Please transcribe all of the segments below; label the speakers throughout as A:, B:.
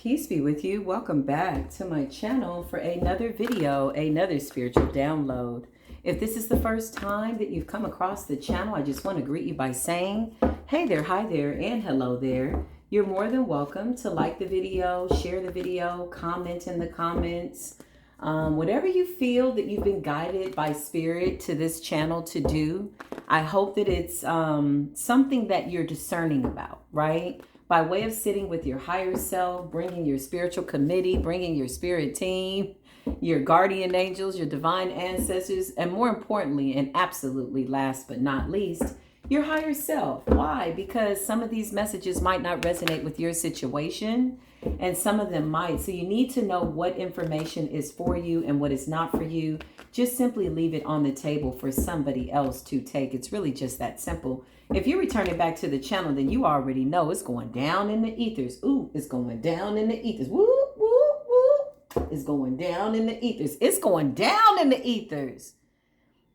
A: Peace be with you. Welcome back to my channel for another video, another spiritual download. If this is the first time that you've come across the channel, I just want to greet you by saying, hey there, hi there, and hello there. You're more than welcome to like the video, share the video, comment in the comments. Whatever you feel that you've been guided by spirit to this channel to do, I hope that it's something that you're discerning about, right? By way of sitting with your higher self, bringing your spiritual committee, bringing your spirit team, your guardian angels, your divine ancestors, and more importantly, and absolutely last but not least, your higher self. Why? Because some of these messages might not resonate with your situation, and some of them might. So you need to know what information is for you and what is not for you. Just simply leave it on the table for somebody else to take. It's really just that simple. If you're returning back to the channel, then you already know it's going down in the ethers. Ooh, it's going down in the ethers. Woo, woo, woo. It's going down in the ethers. It's going down in the ethers.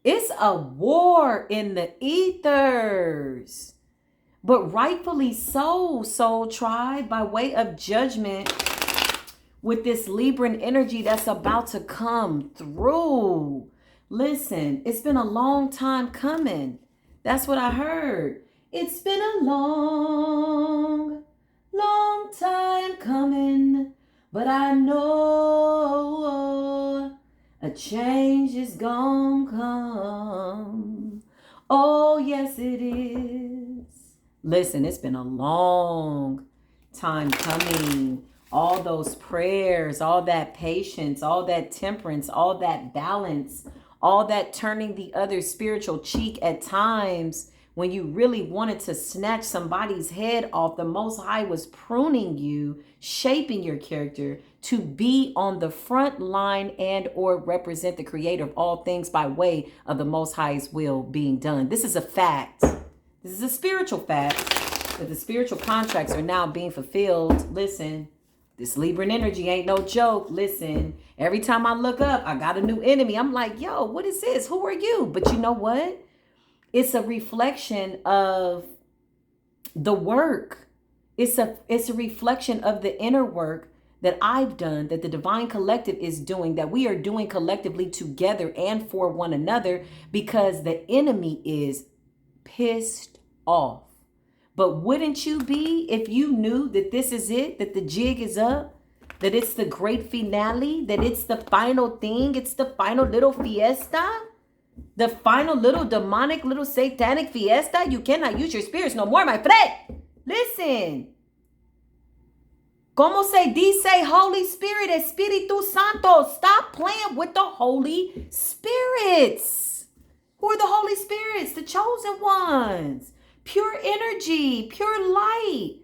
A: It's a war in the ethers. But rightfully so, soul tribe, by way of judgment with this Libran energy that's about to come through. Listen, it's been a long time coming. That's what I heard. It's been a long, long time coming, but I know a change is gonna come. Oh, yes, it is. Listen, it's been a long time coming. All those prayers, all that patience, all that temperance, all that balance, all that turning the other spiritual cheek at times when you really wanted to snatch somebody's head off. The Most High was pruning you, shaping your character to be on the front line and or represent the creator of all things by way of the Most High's will being done. This is a fact. This is a spiritual fact that the spiritual contracts are now being fulfilled. Listen, this Libran energy ain't no joke. Listen, every time I look up, I got a new enemy. I'm like, yo, what is this? Who are you? But you know what? It's a reflection of the work. It's a reflection of the inner work that I've done, that the Divine Collective is doing, that we are doing collectively together and for one another, because the enemy is pissed off. But wouldn't you be if you knew that this is it, that the jig is up, that it's the great finale, that it's the final thing, it's the final little fiesta, the final little demonic, little satanic fiesta? You cannot use your spirits no more, my friend. Listen. Como se dice Holy Spirit, Espíritu Santo? Stop playing with the Holy Spirits. Who are the Holy Spirits? The chosen ones. Pure energy, pure light.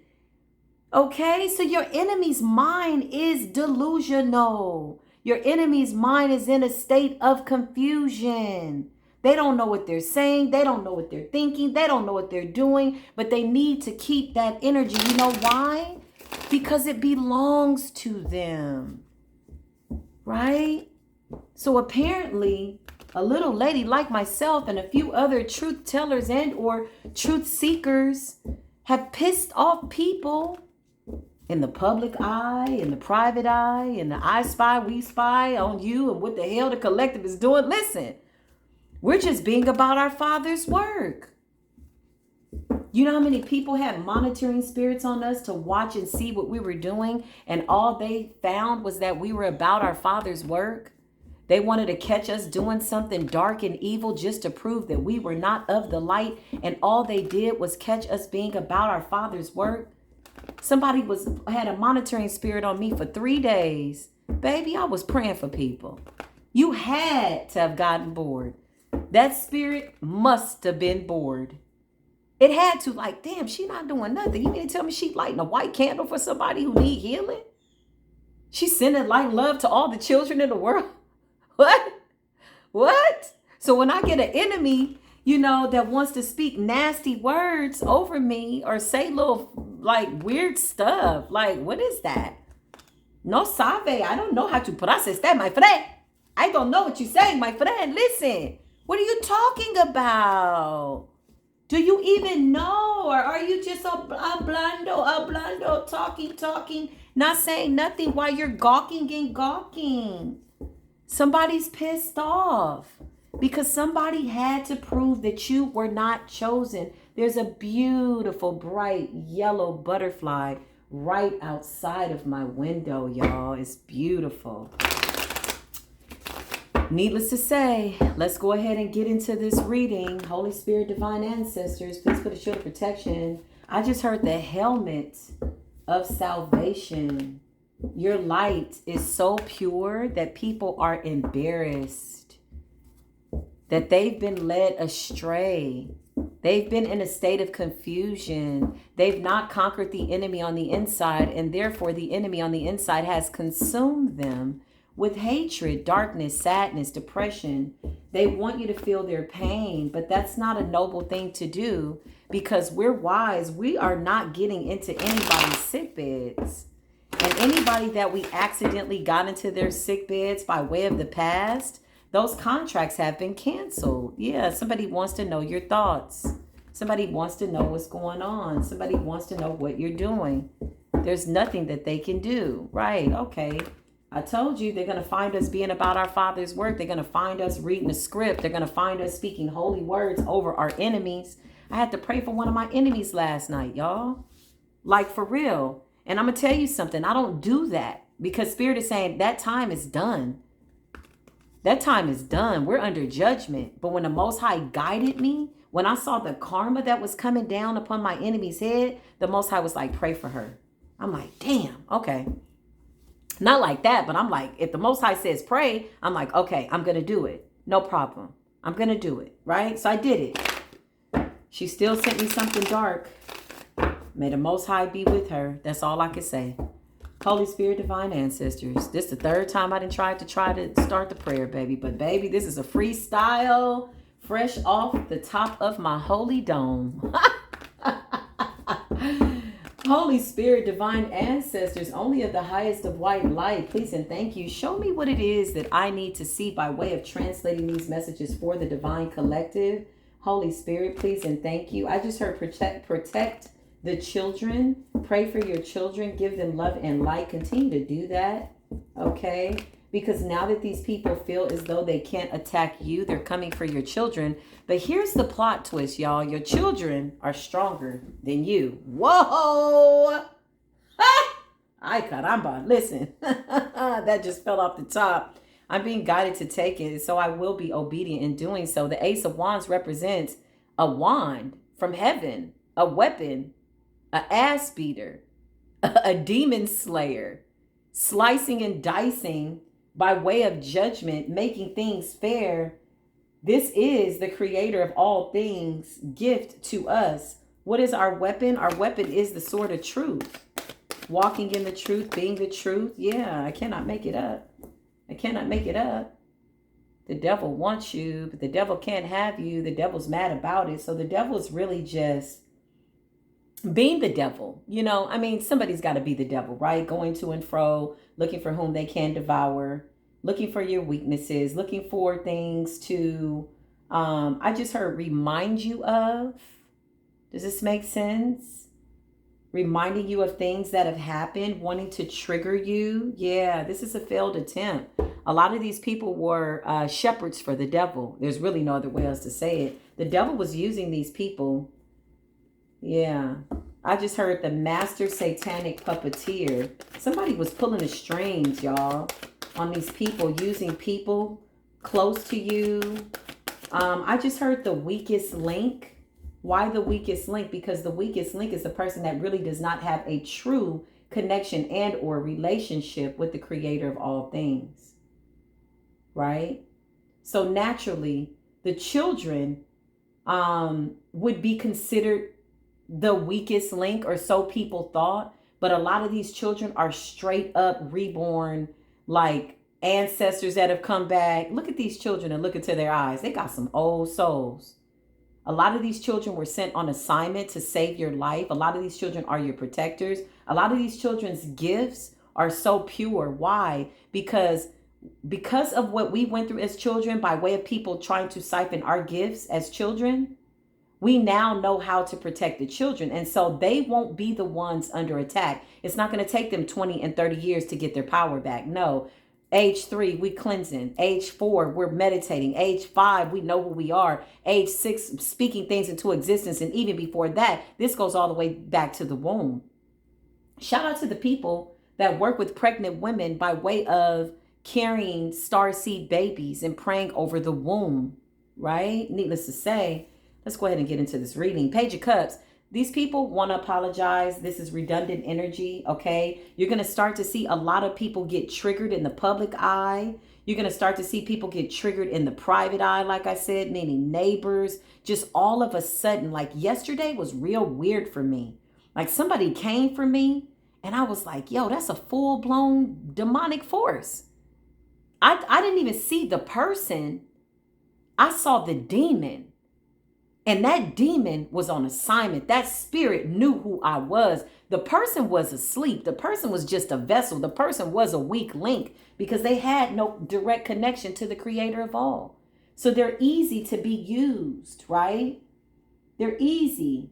A: Okay, so your enemy's mind is delusional. Your enemy's mind is in a state of confusion. They don't know what they're saying. They don't know what they're thinking. They don't know what they're doing, but they need to keep that energy. You know why? Because it belongs to them, right? So apparently, a little lady like myself and a few other truth tellers and or truth seekers have pissed off people in the public eye, in the private eye, in the I spy, we spy on you and what the hell the collective is doing. Listen, we're just being about our Father's work. You know how many people had monitoring spirits on us to watch and see what we were doing, and all they found was that we were about our Father's work? They wanted to catch us doing something dark and evil just to prove that we were not of the light, and all they did was catch us being about our Father's work. Somebody had a monitoring spirit on me for 3 days. Baby, I was praying for people. You had to have gotten bored. That spirit must have been bored. It had to, like, damn, she not doing nothing. You mean to tell me she lighting a white candle for somebody who need healing? She's sending light and love to all the children in the world. What? So when I get an enemy, you know, that wants to speak nasty words over me or say little, like, weird stuff, like, what is that? No sabe. I don't know how to process that, my friend. I don't know what you're saying, my friend. Listen, what are you talking about? Do you even know? Or are you just a blando, talking, not saying nothing while you're gawking and gawking? Somebody's pissed off because somebody had to prove that you were not chosen. There's a beautiful, bright yellow butterfly right outside of my window, y'all. It's beautiful. Needless to say, let's go ahead and get into this reading. Holy Spirit, divine ancestors, please put a shield of protection. I just heard the helmet of salvation. Your light is so pure that people are embarrassed, that they've been led astray. They've been in a state of confusion. They've not conquered the enemy on the inside, and therefore the enemy on the inside has consumed them with hatred, darkness, sadness, depression. They want you to feel their pain, but that's not a noble thing to do, because we're wise. We are not getting into anybody's sick beds. And anybody that we accidentally got into their sick beds by way of the past, those contracts have been canceled. Yeah, somebody wants to know your thoughts. Somebody wants to know what's going on. Somebody wants to know what you're doing. There's nothing that they can do. Right, okay. I told you they're going to find us being about our Father's work. They're going to find us reading the script. They're going to find us speaking holy words over our enemies. I had to pray for one of my enemies last night, y'all. Like, for real. And I'm going to tell you something. I don't do that because Spirit is saying that time is done. That time is done. We're under judgment. But when the Most High guided me, when I saw the karma that was coming down upon my enemy's head, the Most High was like, pray for her. I'm like, damn, okay. Not like that, but I'm like, if the Most High says pray, I'm like, okay, I'm going to do it. No problem. I'm going to do it, right? So I did it. She still sent me something dark. May the Most High be with her. That's all I can say. Holy Spirit, divine ancestors. This is the third time I didn't try to start the prayer, baby. But baby, this is a freestyle, fresh off the top of my holy dome. Holy Spirit, divine ancestors, only of the highest of white light, please and thank you. Show me what it is that I need to see by way of translating these messages for the divine collective. Holy Spirit, please and thank you. I just heard protect the children. Pray for your children. Give them love and light. Continue to do that. Okay? Because now that these people feel as though they can't attack you, they're coming for your children. But here's the plot twist, y'all. Your children are stronger than you. Whoa! Ay, caramba. Listen. That just fell off the top. I'm being guided to take it, so I will be obedient in doing so. The Ace of Wands represents a wand from heaven, a weapon, an ass beater, a demon slayer, slicing and dicing by way of judgment, making things fair. This is the creator of all things, gift to us. What is our weapon? Our weapon is the sword of truth. Walking in the truth, being the truth. Yeah, I cannot make it up. I cannot make it up. The devil wants you, but the devil can't have you. The devil's mad about it. So the devil is really just being the devil. You know, I mean, somebody's got to be the devil, right? Going to and fro, looking for whom they can devour, looking for your weaknesses, looking for things to, I just heard remind you of. Does this make sense? Reminding you of things that have happened, wanting to trigger you. Yeah, this is a failed attempt. A lot of these people were shepherds for the devil. There's really no other way else to say it. The devil was using these people. Yeah, I just heard the master satanic puppeteer. Somebody was pulling the strings, y'all, on these people, using people close to you. I just heard the weakest link. Why the weakest link? Because the weakest link is the person that really does not have a true connection and or relationship with the creator of all things. Right? So naturally, the children would be considered the weakest link, or so people thought. But a lot of these children are straight up reborn, like ancestors that have come back. Look at these children and look into their eyes. They got some old souls. A lot of these children were sent on assignment to save your life. A lot of these children are your protectors. A lot of these children's gifts are so pure. Why? Because of what we went through as children by way of people trying to siphon our gifts as children, We now know how to protect the children. And so they won't be the ones under attack. It's not going to take them 20 and 30 years to get their power back. No. Age 3, we cleansing. Age 4, we're meditating. Age 5, we know who we are. Age 6, speaking things into existence. And even before that, this goes all the way back to the womb. Shout out to the people that work with pregnant women by way of carrying starseed babies and praying over the womb, right? Needless to say, let's go ahead and get into this reading. Page of Cups. These people want to apologize. This is redundant energy, okay? You're going to start to see a lot of people get triggered in the public eye. You're going to start to see people get triggered in the private eye, like I said, meaning neighbors. Just all of a sudden, like yesterday was real weird for me. Like somebody came for me and I was like, yo, that's a full-blown demonic force. I didn't even see the person. I saw the demon. And that demon was on assignment. That spirit knew who I was. The person was asleep. The person was just a vessel. The person was a weak link because they had no direct connection to the creator of all. So they're easy to be used, right? They're easy.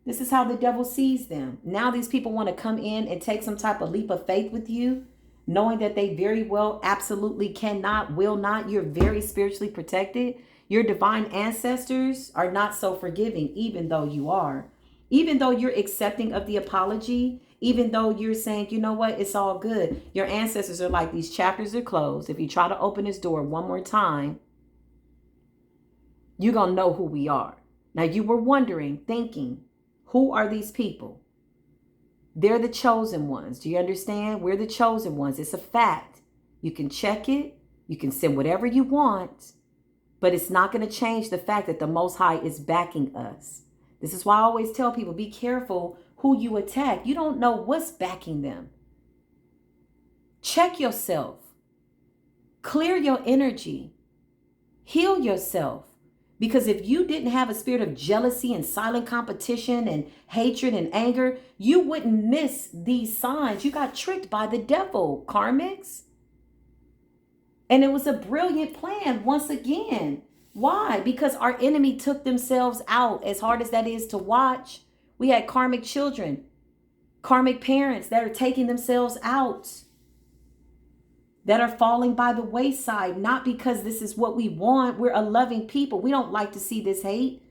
A: This is how the devil sees them. Now these people want to come in and take some type of leap of faith with you, knowing that they very well absolutely cannot, will not. You're very spiritually protected. Your divine ancestors are not so forgiving, even though you are. Even though you're accepting of the apology, even though you're saying, you know what, it's all good. Your ancestors are like, these chapters are closed. If you try to open this door one more time, you're going to know who we are. Now you were wondering, thinking, who are these people? They're the chosen ones. Do you understand? We're the chosen ones. It's a fact. You can check it. You can send whatever you want. But it's not going to change the fact that the Most High is backing us. This is why I always tell people, be careful who you attack. You don't know what's backing them. Check yourself. Clear your energy. Heal yourself. Because if you didn't have a spirit of jealousy and silent competition and hatred and anger, you wouldn't miss these signs. You got tricked by the devil, karmics. And it was a brilliant plan once again. Why? Because our enemy took themselves out. As hard as that is to watch, we had karmic children, karmic parents that are taking themselves out, that are falling by the wayside, not because this is what we want. We're a loving people. We don't like to see this hate,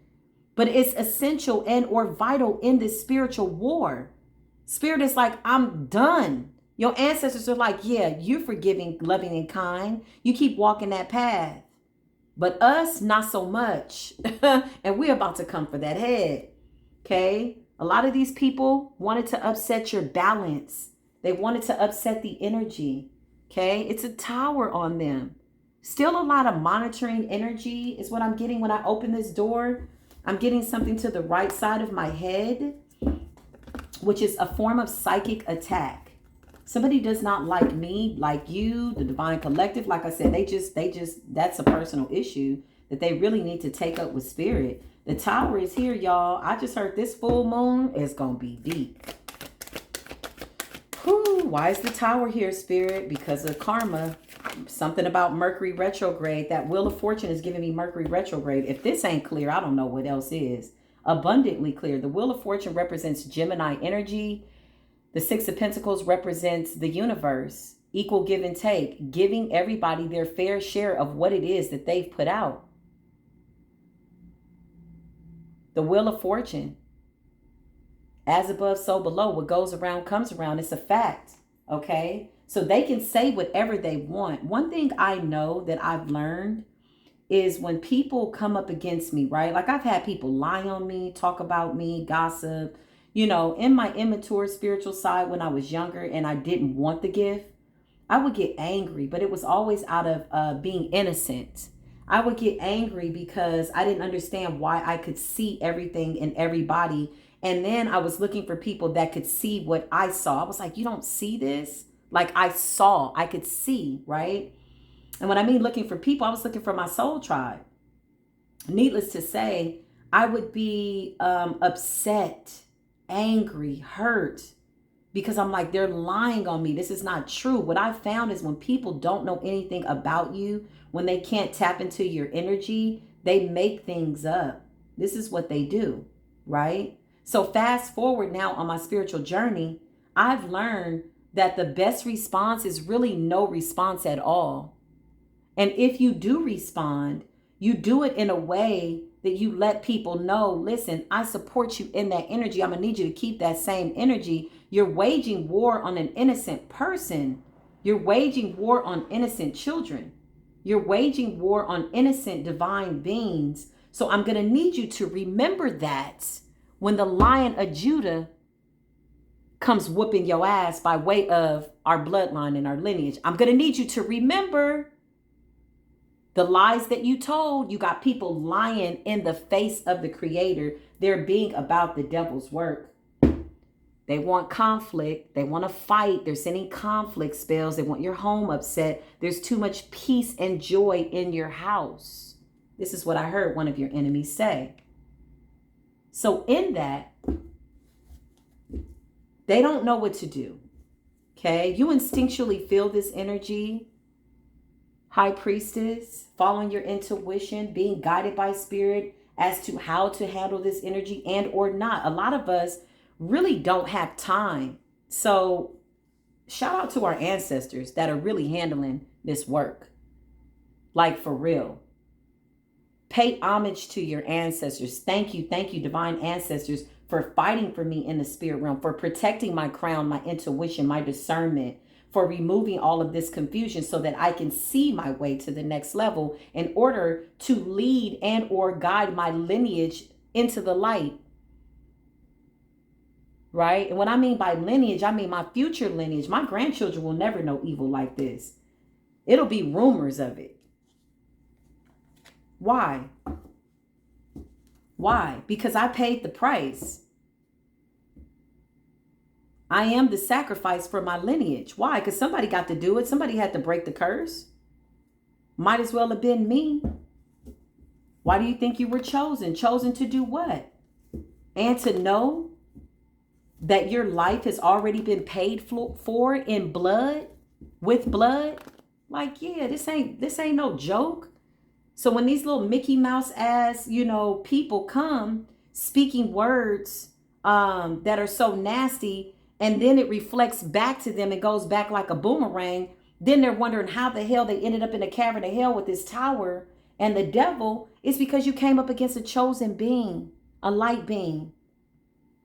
A: but it's essential and or vital in this spiritual war. Spirit is like, I'm done. Your ancestors are like, yeah, you're forgiving, loving, and kind. You keep walking that path. But us, not so much. And we're about to come for that head. Okay? A lot of these people wanted to upset your balance. They wanted to upset the energy. Okay? It's a tower on them. Still a lot of monitoring energy is what I'm getting when I open this door. I'm getting something to the right side of my head, which is a form of psychic attack. Somebody does not like me, like you, the divine collective. Like I said, they just, that's a personal issue that they really need to take up with spirit. The tower is here, y'all. I just heard this full moon is going to be deep. Whew, why is the tower here, spirit? Because of karma. Something about Mercury retrograde. That Wheel of Fortune is giving me Mercury retrograde. If this ain't clear, I don't know what else is. Abundantly clear. The Wheel of Fortune represents Gemini energy. The Six of Pentacles represents the universe, equal give and take, giving everybody their fair share of what it is that they've put out. The Wheel of Fortune, as above, so below. What goes around comes around. It's a fact, okay? So they can say whatever they want. One thing I know that I've learned is when people come up against me, right? Like I've had people lie on me, talk about me, gossip. You know, in my immature spiritual side when I was younger and I didn't want the gift, I would get angry, but it was always out of being innocent. I would get angry because I didn't understand why I could see everything in everybody. And then I was looking for people that could see what I saw. I was like, you don't see this? Like I could see, right? And when I mean looking for people, I was looking for my soul tribe. Needless to say, I would be upset, angry, hurt, because I'm like, they're lying on me. This is not true. What I found is when people don't know anything about you, when they can't tap into your energy, they make things up. This is what they do, right? So fast forward now on my spiritual journey, I've learned that the best response is really no response at all. And if you do respond, you do it in a way that you let people know, listen, I support you in that energy. I'm going to need you to keep that same energy. You're waging war on an innocent person. You're waging war on innocent children. You're waging war on innocent divine beings. So I'm going to need you to remember that when the Lion of Judah comes whooping your ass by way of our bloodline and our lineage. I'm going to need you to remember the lies that you told. You got people lying in the face of the Creator. They're being about the devil's work. They want conflict. They want to fight. They're sending conflict spells. They want your home upset. There's too much peace and joy in your house. This is what I heard one of your enemies say. So in that, they don't know what to do. Okay? You instinctually feel this energy. High Priestess, following your intuition, being guided by spirit as to how to handle this energy and or not. A lot of us really don't have time. So shout out to our ancestors that are really handling this work. Like for real. Pay homage to your ancestors. Thank you, divine ancestors, for fighting for me in the spirit realm, for protecting my crown, my intuition, my discernment, for removing all of this confusion so that I can see my way to the next level in order to lead and or guide my lineage into the light. Right? And what I mean by lineage, I mean my future lineage. My grandchildren will never know evil like this. It'll be rumors of it. Why? Why? Because I paid the price. I am the sacrifice for my lineage. Why? Because somebody got to do it. Somebody had to break the curse. Might as well have been me. Why do you think you were chosen? Chosen to do what? And to know that your life has already been paid for in blood, with blood. Like, yeah, this ain't no joke. So when these little Mickey Mouse ass, people come speaking words that are so nasty, and then it reflects back to them and goes back like a boomerang, then they're wondering how the hell they ended up in a cavern of hell with this tower and the devil. Is because you came up against a chosen being, a light being.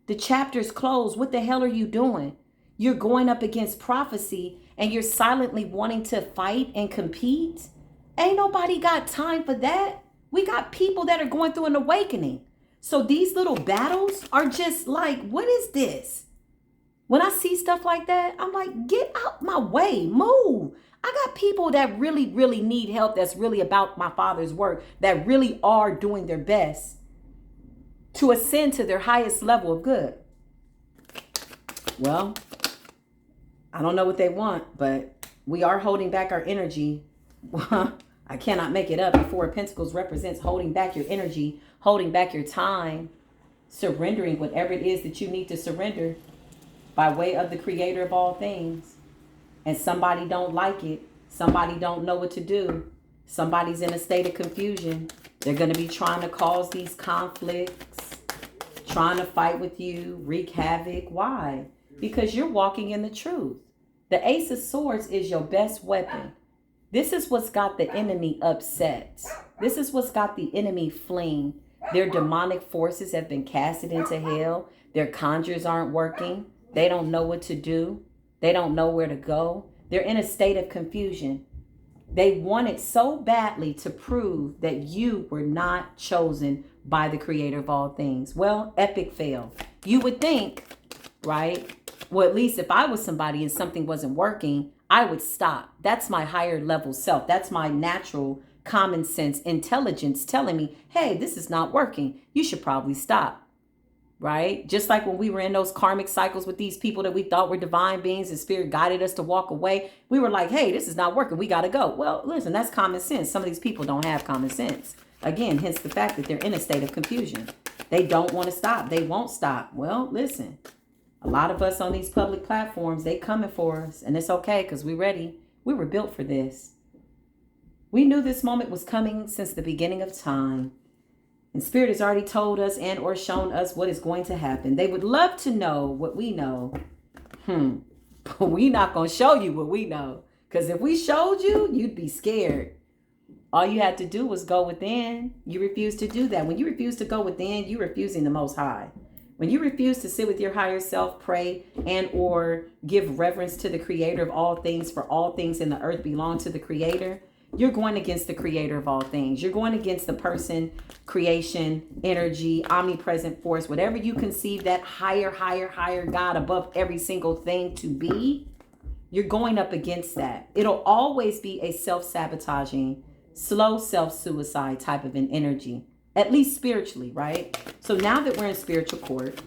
A: The chapter's closed. What the hell are you doing? You're going up against prophecy and you're silently wanting to fight and compete. Ain't nobody got time for that. We got people that are going through an awakening. So these little battles are just like, what is this? When I see stuff like that, I'm like, get out my way, move. I got people that really, really need help, that's really about my Father's work, that really are doing their best to ascend to their highest level of good. Well, I don't know what they want, but we are holding back our energy. I cannot make it up. The Four of Pentacles represents holding back your energy, holding back your time, surrendering whatever it is that you need to surrender by way of the Creator of all things. And somebody don't like it. Somebody don't know what to do. Somebody's in a state of confusion. They're going to be trying to cause these conflicts, trying to fight with you, wreak havoc. Why? Because you're walking in the truth. The Ace of Swords is your best weapon. This is what's got the enemy upset. This is what's got the enemy fleeing. Their demonic forces have been casted into hell. Their conjures aren't working. They don't know what to do. They don't know where to go. They're in a state of confusion. They wanted so badly to prove that you were not chosen by the Creator of all things. Well, epic fail. You would think, right? Well, at least if I was somebody and something wasn't working, I would stop. That's my higher level self. That's my natural common sense intelligence telling me, hey, this is not working. You should probably stop. Right? Just like when we were in those karmic cycles with these people that we thought were divine beings and spirit guided us to walk away. We were like, hey, this is not working. We got to go. Well, listen, that's common sense. Some of these people don't have common sense. Again, hence the fact that they're in a state of confusion. They don't want to stop. They won't stop. Well, listen, a lot of us on these public platforms, they coming for us, and it's okay because we're ready. We were built for this. We knew this moment was coming since the beginning of time. And Spirit has already told us and or shown us what is going to happen. They would love to know what we know. But we not going to show you what we know. Because if we showed you, you'd be scared. All you had to do was go within. You refuse to do that. When you refuse to go within, you're refusing the Most High. When you refuse to sit with your higher self, pray, and or give reverence to the Creator of all things, for all things in the earth belong to the Creator, you're going against the Creator of all things. You're going against the person, creation, energy, omnipresent force, whatever you conceive that higher God above every single thing to be. You're going up against that. It'll always be a self-sabotaging, slow self-suicide type of an energy. At least spiritually, right? So now that we're in spiritual court,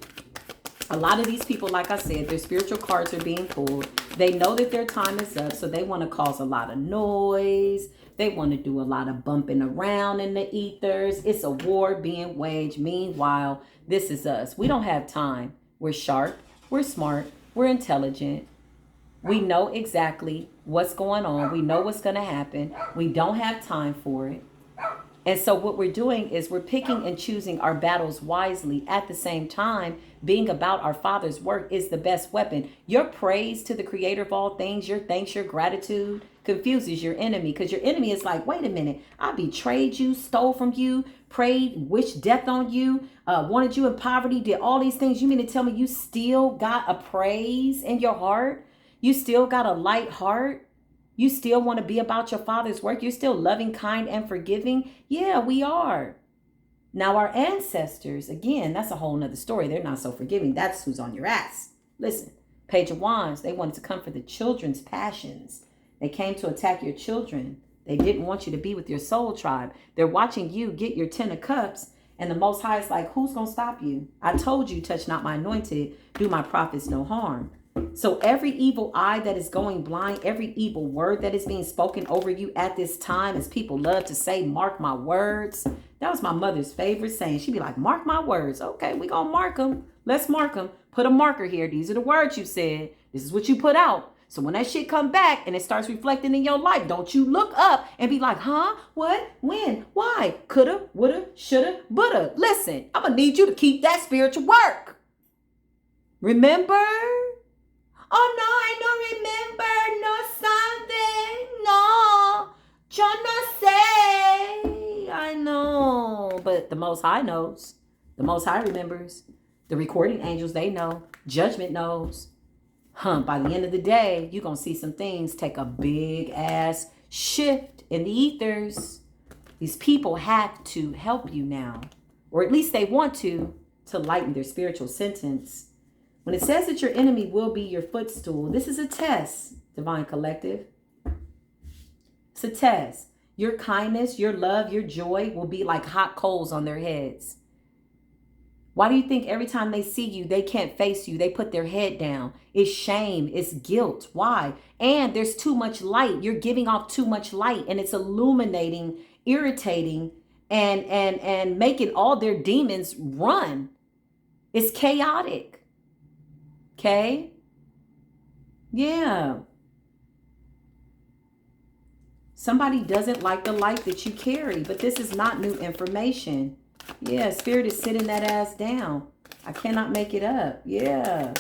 A: a lot of these people, like I said, their spiritual cards are being pulled. They know that their time is up, so they want to cause a lot of noise. They want to do a lot of bumping around in the ethers. It's a war being waged. Meanwhile, this is us. We don't have time. We're sharp. We're smart. We're intelligent. We know exactly what's going on. We know what's going to happen. We don't have time for it. And so what we're doing is we're picking and choosing our battles wisely. At the same time, being about our Father's work is the best weapon. Your praise to the Creator of all things, your thanks, your gratitude confuses your enemy, because your enemy is like, wait a minute, I betrayed you, stole from you, prayed, wished death on you, wanted you in poverty, did all these things. You mean to tell me you still got a praise in your heart? You still got a light heart? You still want to be about your Father's work? You're still loving, kind, and forgiving? Yeah, we are. Now, our ancestors, again, that's a whole nother story. They're not so forgiving. That's who's on your ass. Listen, Page of Wands, they wanted to come for the children's passions. They came to attack your children. They didn't want you to be with your soul tribe. They're watching you get your 10 of cups, and the Most High is like, who's going to stop you? I told you, touch not my anointed, do my prophets no harm. So every evil eye that is going blind, every evil word that is being spoken over you at this time, as people love to say, mark my words. That was my mother's favorite saying. She'd be like, mark my words. Okay, we gonna mark them. Let's mark them. Put a marker here. These are the words you said. This is what you put out. So when that shit come back and it starts reflecting in your life, don't you look up and be like, huh? What? When? Why? Coulda, woulda, shoulda, woulda. Listen, I'm gonna need you to keep that spiritual work. Remember? Oh, no, I don't remember. No something. No. Yo no sé. I know. But the Most High knows. The Most High remembers. The recording angels, they know. Judgment knows. By the end of the day, you're going to see some things take a big ass shift in the ethers. These people have to help you now. Or at least they want to lighten their spiritual sentence. When it says that your enemy will be your footstool, this is a test, Divine Collective. It's a test. Your kindness, your love, your joy will be like hot coals on their heads. Why do you think every time they see you, they can't face you? They put their head down. It's shame. It's guilt. Why? And there's too much light. You're giving off too much light, and it's illuminating, irritating, and making all their demons run. It's chaotic. Okay? Yeah. Somebody doesn't like the light that you carry, but this is not new information. Yeah, Spirit is sitting that ass down. I cannot make it up. Yeah.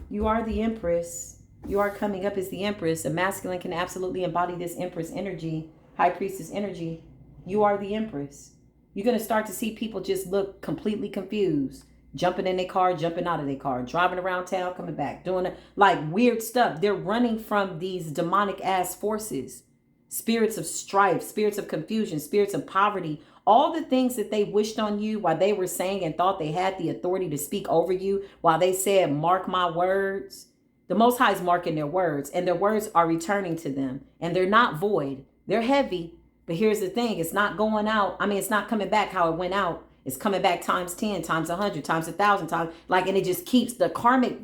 A: You are the Empress. You are coming up as the Empress. A masculine can absolutely embody this Empress energy, High Priestess energy. You are the Empress. You're going to start to see people just look completely confused. Jumping in their car, jumping out of their car, driving around town, coming back, doing it like weird stuff. They're running from these demonic ass forces, spirits of strife, spirits of confusion, spirits of poverty, all the things that they wished on you while they were saying and thought they had the authority to speak over you, while they said, mark my words. The Most High is marking their words, and their words are returning to them, and they're not void. They're heavy, but here's the thing. It's not going out. I mean, it's not coming back how it went out. It's coming back times 10, times 100, times 1,000 times. And it just keeps the karmic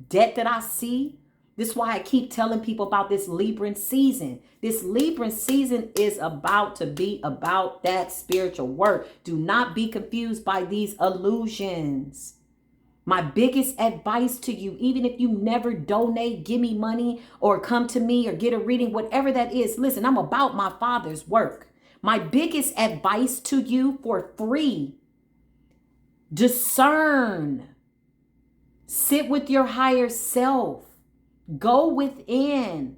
A: debt that I see. This is why I keep telling people about this Libran season. This Libran season is about to be about that spiritual work. Do not be confused by these illusions. My biggest advice to you, even if you never donate, give me money, or come to me or get a reading, whatever that is. Listen, I'm about my Father's work. My biggest advice to you for free: discern. Sit with your higher self. Go within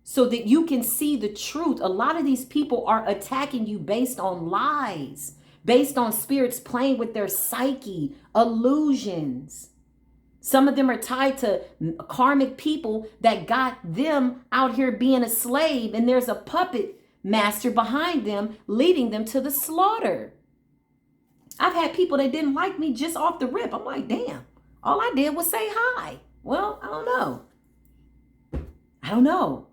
A: so that you can see the truth. A lot of these people are attacking you based on lies, based on spirits playing with their psyche, illusions. Some of them are tied to karmic people that got them out here being a slave, and there's a puppet master behind them leading them to the slaughter. I've had people that didn't like me just off the rip. I'm like, damn, all I did was say hi. Well, I don't know.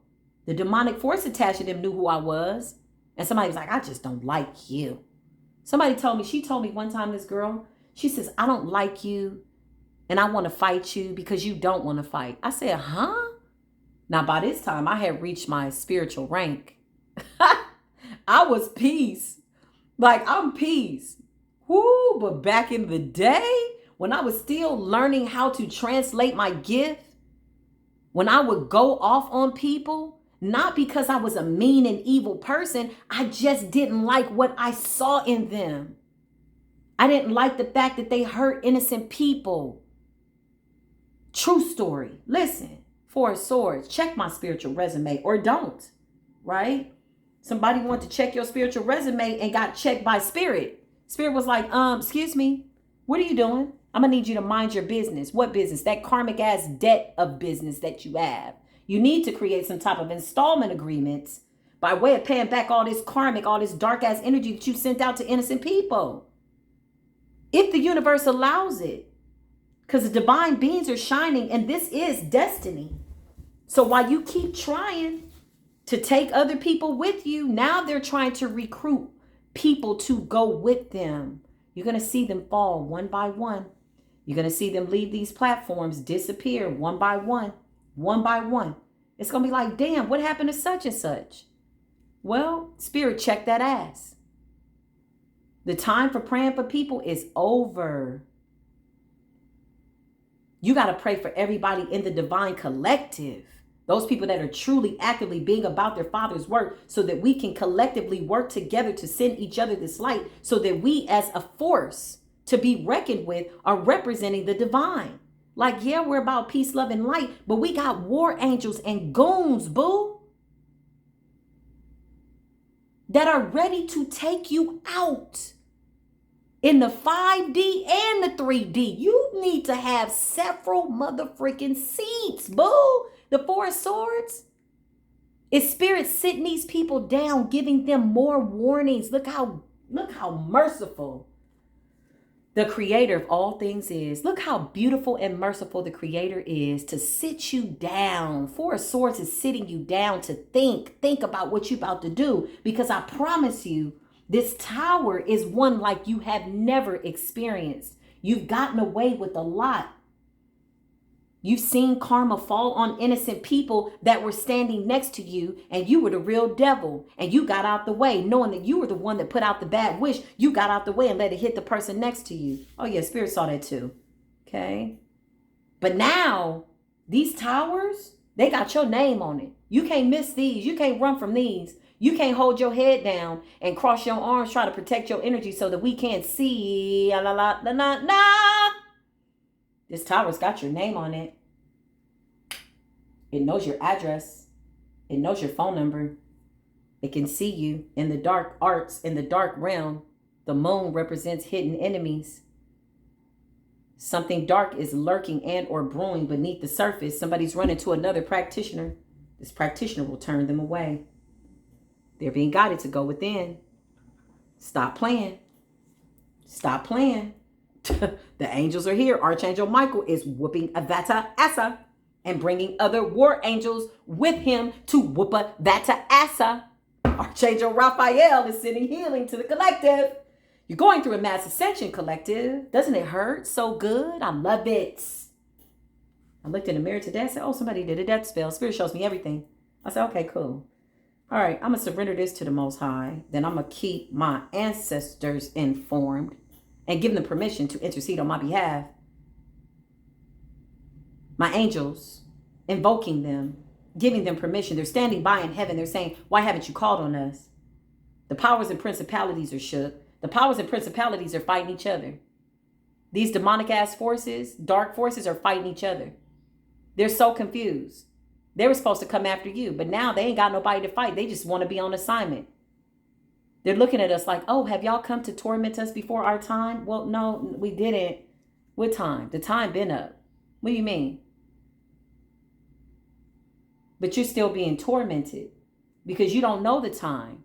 A: The demonic force attached to them knew who I was. And somebody was like, I just don't like you. She told me one time, this girl, she says, I don't like you and I want to fight you because you don't want to fight. I said, huh? Now, by this time, I had reached my spiritual rank. I was peace. Like, I'm peace. Woo, but back in the day, when I was still learning how to translate my gift, when I would go off on people, not because I was a mean and evil person, I just didn't like what I saw in them. I didn't like the fact that they hurt innocent people. True story. Listen, Four of Swords, check my spiritual resume or don't, right? Somebody wanted to check your spiritual resume and got checked by Spirit. Spirit was like, excuse me, what are you doing? I'm going to need you to mind your business. What business? That karmic ass debt of business that you have. You need to create some type of installment agreements by way of paying back all this karmic, all this dark ass energy that you sent out to innocent people. If the universe allows it, because the divine beings are shining and this is destiny. So while you keep trying to take other people with you, now they're trying to recruit people to go with them. You're going to see them fall one by one. You're going to see them leave these platforms, disappear one by one, one by one. It's going to be like, damn, what happened to such and such? Well, Spirit, check that ass. The time for praying for people is over. You got to pray for everybody in the divine collective. Those people that are truly actively being about their Father's work so that we can collectively work together to send each other this light so that we as a force to be reckoned with are representing the divine. Like, yeah, we're about peace, love, and light, but we got war angels and goons, boo, that are ready to take you out in the 5D and the 3D. You need to have several motherfucking seats, boo. The Four of Swords is Spirit sitting these people down, giving them more warnings. Look how merciful the Creator of all things is. Look how beautiful and merciful the Creator is to sit you down. Four of Swords is sitting you down to think about what you're about to do. Because I promise you, this tower is one like you have never experienced. You've gotten away with a lot. You've seen karma fall on innocent people that were standing next to you, and you were the real devil, and you got out the way knowing that you were the one that put out the bad wish. You got out the way and let it hit the person next to you. Oh yeah, Spirit saw that too. Okay. But now these towers, they got your name on it. You can't miss these. You can't run from these. You can't hold your head down and cross your arms, try to protect your energy so that we can't see. La, la, la, la, la, la. This tower's got your name on it. It knows your address. It knows your phone number. It can see you in the dark arts, in the dark realm. The moon represents hidden enemies. Something dark is lurking and or brewing beneath the surface. Somebody's running to another practitioner. This practitioner will turn them away. They're being guided to go within. Stop playing. Stop playing. The angels are here. Archangel Michael is whooping Avata Asa and bringing other war angels with him to whoop Avata Asa. Archangel Raphael is sending healing to the collective. You're going through a mass ascension, collective. Doesn't it hurt so good? I love it. I looked in the mirror today. I said, oh, somebody did a death spell. Spirit shows me everything. I said, okay, cool. All right, I'm going to surrender this to the Most High. Then I'm going to keep my ancestors informed and give them permission to intercede on my behalf. My angels, invoking them, giving them permission. They're standing by in heaven. They're saying, why haven't you called on us? The powers and principalities are shook. The powers and principalities are fighting each other. These demonic ass forces, dark forces, are fighting each other. They're so confused. They were supposed to come after you, but now they ain't got nobody to fight. They just want to be on assignment. They're looking at us like, oh, have y'all come to torment us before our time? Well, no, we didn't. What time? The time been up. What do you mean? But you're still being tormented because you don't know the time,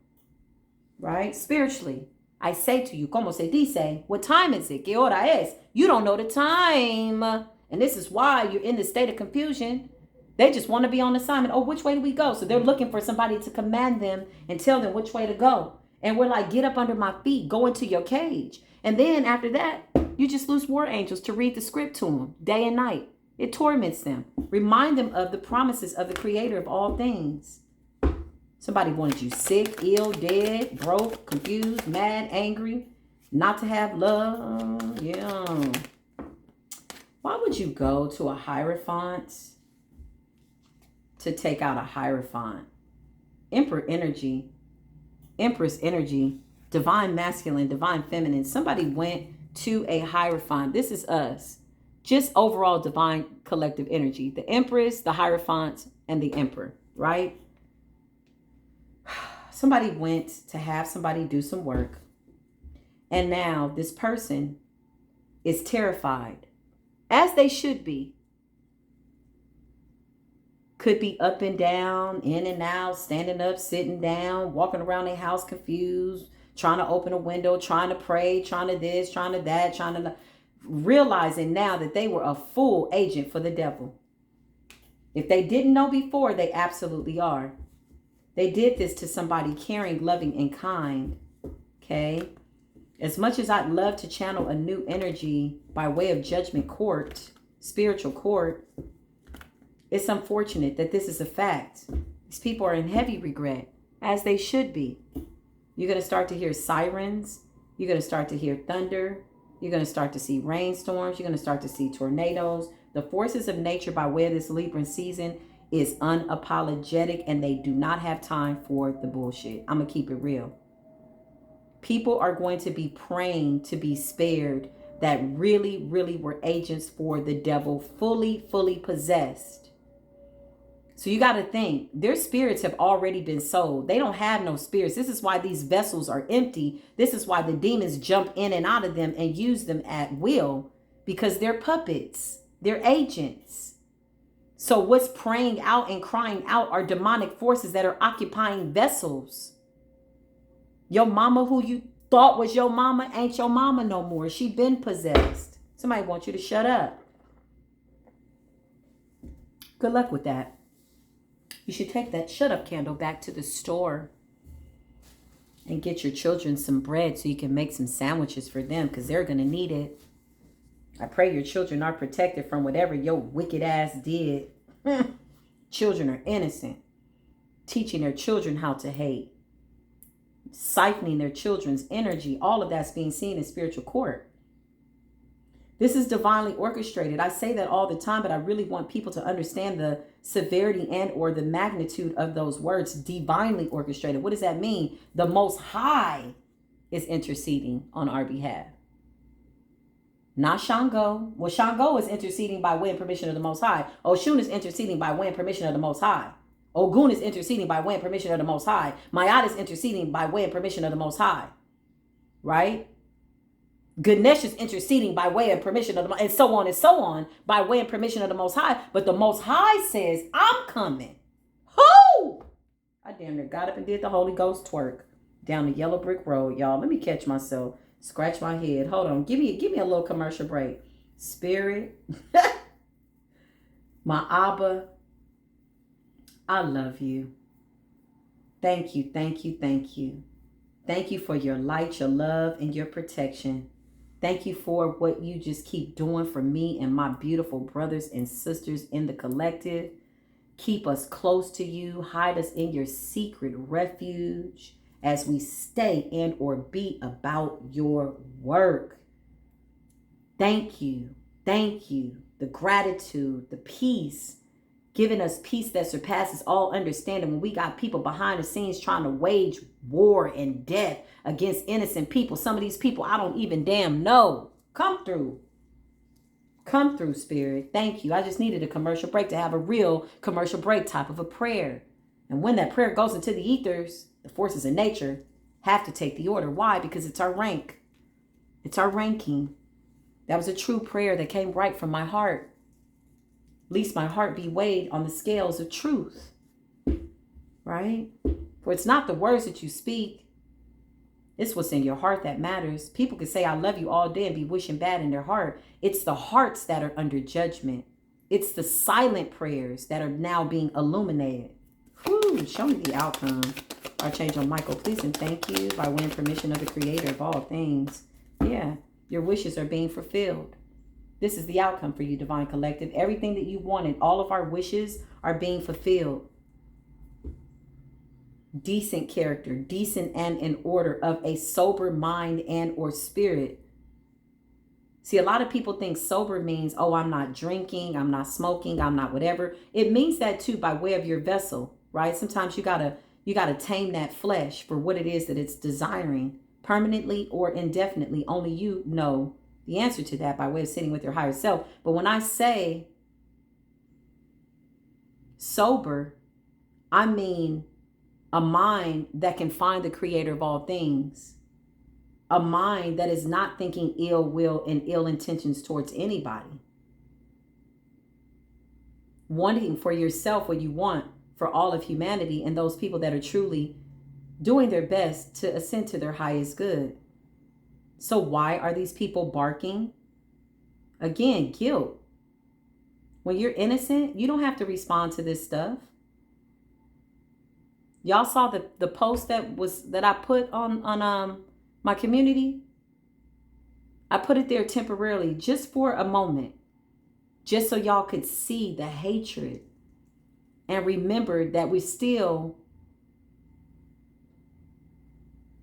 A: right? Spiritually, I say to you, como se dice, what time is it? ¿Qué hora es? You don't know the time. And this is why you're in this state of confusion. They just want to be on assignment. Oh, which way do we go? So they're looking for somebody to command them and tell them which way to go. And we're like, get up under my feet, go into your cage. And then after that, you just lose war angels to read the script to them day and night. It torments them. Remind them of the promises of the creator of all things. Somebody wanted you sick, ill, dead, broke, confused, mad, angry, not to have love. Yeah. Why would you go to a Hierophant to take out a Hierophant? Emperor energy, Empress energy, divine masculine, divine feminine. Somebody went to a Hierophant. This is us. Just overall divine collective energy. The Empress, the Hierophant, and the Emperor, right? Somebody went to have somebody do some work. And now this person is terrified, as they should be. Could be up and down, in and out, standing up, sitting down, walking around their house confused, trying to open a window, trying to pray, trying to this, trying to that, trying to... Realizing now that they were a full agent for the devil. If they didn't know before, they absolutely are. They did this to somebody caring, loving, and kind. Okay? As much as I'd love to channel a new energy by way of judgment court, spiritual court, it's unfortunate that this is a fact. These people are in heavy regret, as they should be. You're going to start to hear sirens. You're going to start to hear thunder. You're going to start to see rainstorms. You're going to start to see tornadoes. The forces of nature by way of this Libra season is unapologetic, and they do not have time for the bullshit. I'm going to keep it real. People are going to be praying to be spared that really, really were agents for the devil, fully possessed. So you got to think, their spirits have already been sold. They don't have no spirits. This is why these vessels are empty. This is why the demons jump in and out of them and use them at will, because they're puppets. They're agents. So what's praying out and crying out are demonic forces that are occupying vessels. Your mama, who you thought was your mama, ain't your mama no more. She been possessed. Somebody wants you to shut up. Good luck with that. You should take that shut up candle back to the store and get your children some bread so you can make some sandwiches for them, because they're going to need it. I pray your children are protected from whatever your wicked ass did. Children are innocent. Teaching their children how to hate. Siphoning their children's energy. All of that's being seen in spiritual court. This is divinely orchestrated. I say that all the time, but I really want people to understand the severity and or the magnitude of those words, divinely orchestrated. What does that mean? The Most High is interceding on our behalf. Not Shango. Well, Shango is interceding by way and permission of the Most High. Oshun is interceding by way and permission of the Most High. Ogun is interceding by way and permission of the Most High. Mayat is interceding by way and permission of the Most High. Right? Ganesh is interceding by way and permission of the, and so on by way and permission of the Most High. But the Most High says, I'm coming. Who? I damn near got up and did the Holy Ghost twerk down the yellow brick road, y'all. Let me catch myself. Scratch my head. Hold on. Give me a little commercial break. Spirit. My Abba. I love you. Thank you. Thank you. Thank you. Thank you for your light, your love, and your protection. Thank you for what you just keep doing for me and my beautiful brothers and sisters in the collective. Keep us close to you. Hide us in your secret refuge as we stay and or be about your work. Thank you. Thank you. The gratitude, the peace, giving us peace that surpasses all understanding. When we got people behind the scenes trying to wage war and death against innocent people. Some of these people I don't even damn know. Come through. Come through, Spirit. Thank you. I just needed a commercial break to have a real commercial break type of a prayer. And when that prayer goes into the ethers, the forces of nature have to take the order. Why? Because it's our rank. It's our ranking. That was a true prayer that came right from my heart. Least my heart be weighed on the scales of truth. Right? For it's not the words that you speak. It's what's in your heart that matters. People can say, I love you all day and be wishing bad in their heart. It's the hearts that are under judgment. It's the silent prayers that are now being illuminated. Whew, show me the outcome. Archangel Michael, please and thank you by way and permission of the creator of all things. Yeah, your wishes are being fulfilled. This is the outcome for you, Divine Collective. Everything that you wanted, all of our wishes are being fulfilled. Decent character, decent and in order, of a sober mind and or spirit. See, a lot of people think sober means, oh, I'm not drinking, I'm not smoking, I'm not whatever. It means that too by way of your vessel, right? Sometimes you gotta tame that flesh for what it is that it's desiring, permanently or indefinitely. Only you know the answer to that by way of sitting with your higher self. But when I say sober, I mean a mind that can find the creator of all things. A mind that is not thinking ill will and ill intentions towards anybody. Wanting for yourself what you want for all of humanity and those people that are truly doing their best to ascend to their highest good. So why are these people barking? Again, guilt. When you're innocent, you don't have to respond to this stuff. Y'all saw the post that I put on my community. I put it there temporarily, just for a moment, just so y'all could see the hatred and remember that we're still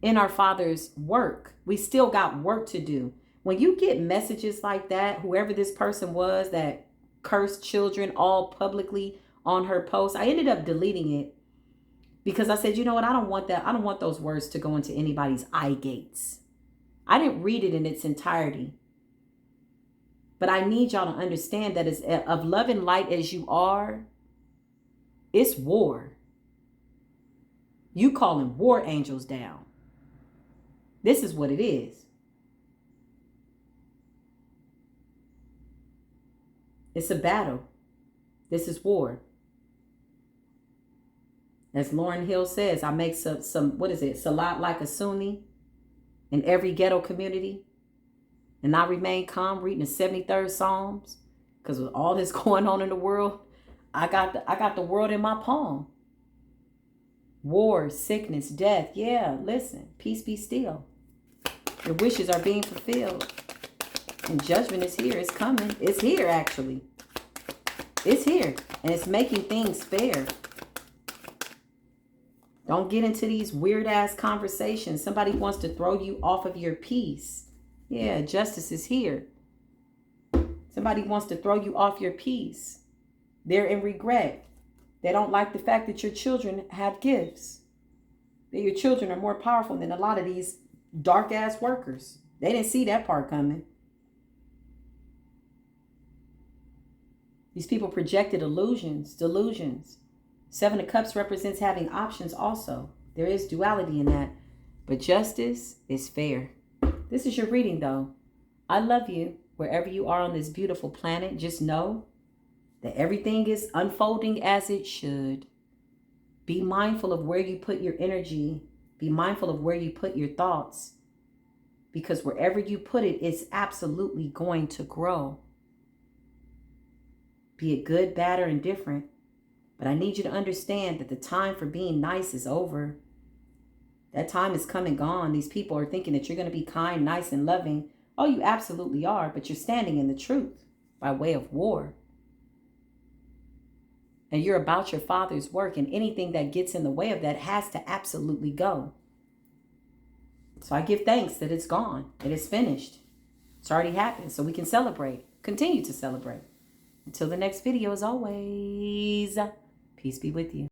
A: in our Father's work. We still got work to do. When you get messages like that, whoever this person was that cursed children all publicly on her post, I ended up deleting it because I said, you know what? I don't want that. I don't want those words to go into anybody's eye gates. I didn't read it in its entirety. But I need y'all to understand that as of love and light as you are, it's war. You calling war angels down. This is what it is. It's a battle. This is war. As Lauryn Hill says, I make some what is it? Salat like a Sunni in every ghetto community. And I remain calm reading the 73rd Psalms. Because with all this going on in the world, I got the world in my palm. War, sickness, death. Yeah, listen. Peace be still. Your wishes are being fulfilled. And judgment is here. It's coming. It's here, actually. It's here. And it's making things fair. Don't get into these weird-ass conversations. Somebody wants to throw you off of your peace. Yeah, justice is here. Somebody wants to throw you off your peace. They're in regret. They don't like the fact that your children have gifts. That your children are more powerful than a lot of these dark-ass workers. They didn't see that part coming. These people projected illusions, delusions. Seven of Cups represents having options also. There is duality in that. But justice is fair. This is your reading, though. I love you wherever you are on this beautiful planet. Just know that everything is unfolding as it should. Be mindful of where you put your energy. Be mindful of where you put your thoughts. Because wherever you put it, it's absolutely going to grow. Be it good, bad, or indifferent. But I need you to understand that the time for being nice is over. That time is come and gone. These people are thinking that you're going to be kind, nice, and loving. Oh, you absolutely are, but you're standing in the truth by way of war. And you're about your Father's work, and anything that gets in the way of that has to absolutely go. So I give thanks that it's gone, that it's finished. It's already happened, so we can celebrate, continue to celebrate. Until the next video, as always, peace be with you.